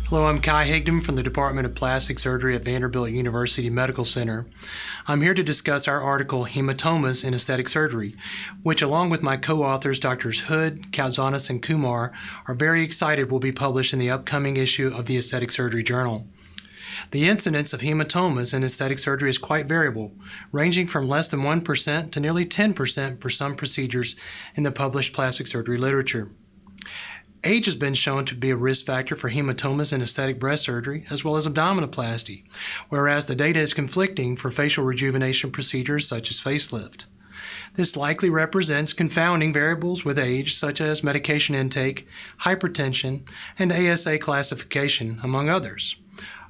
Hello, I'm Kai Higdon from the Department of Plastic Surgery at Vanderbilt University Medical Center. I'm here to discuss our article, Hematomas in Aesthetic Surgery, which along with my co-authors, Drs. Hood, Kautzanis, and Kumar, are very excited will be published in the upcoming issue of the Aesthetic Surgery Journal. The incidence of hematomas in aesthetic surgery is quite variable, ranging from less than 1% to nearly 10% for some procedures in the published plastic surgery literature. Age has been shown to be a risk factor for hematomas in aesthetic breast surgery as well as abdominoplasty, whereas the data is conflicting for facial rejuvenation procedures such as facelift. This likely represents confounding variables with age such as medication intake, hypertension, and ASA classification, among others.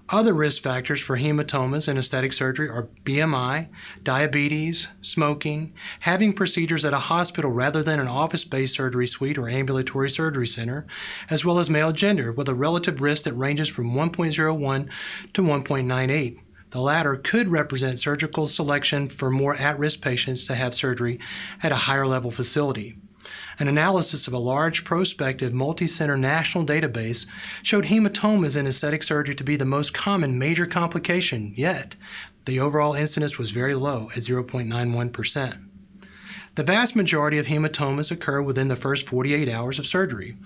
Other risk factors for hematomas in aesthetic surgery are BMI, diabetes, smoking, having procedures at a hospital rather than an office-based surgery suite or ambulatory surgery center, as well as male gender with a relative risk that ranges from 1.01 to 1.98. The latter could represent surgical selection for more at-risk patients to have surgery at a higher level facility. An analysis of a large prospective multi-center national database showed hematomas in aesthetic surgery to be the most common major complication, yet the overall incidence was very low at 0.91%. The vast majority of hematomas occur within the first 48 hours of surgery.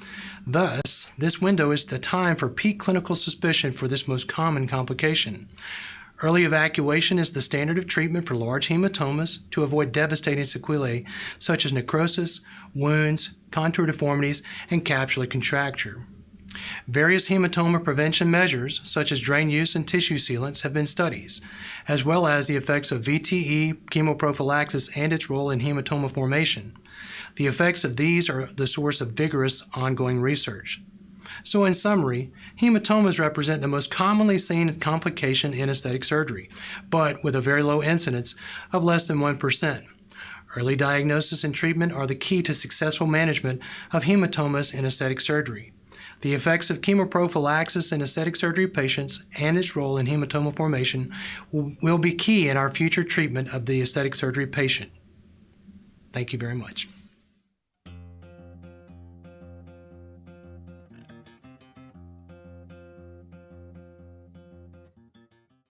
Thus, this window is the time for peak clinical suspicion for this most common complication. Early evacuation is the standard of treatment for large hematomas to avoid devastating sequelae such as necrosis, wounds, contour deformities, and capsular contracture. Various hematoma prevention measures, such as drain use and tissue sealants, have been studied, as well as the effects of VTE, chemoprophylaxis, and its role in hematoma formation. The effects of these are the source of vigorous ongoing research. So in summary, hematomas represent the most commonly seen complication in aesthetic surgery, but with a very low incidence of less than 1%. Early diagnosis and treatment are the key to successful management of hematomas in aesthetic surgery. The effects of chemoprophylaxis in aesthetic surgery patients and its role in hematoma formation will be key in our future treatment of the aesthetic surgery patient. Thank you very much.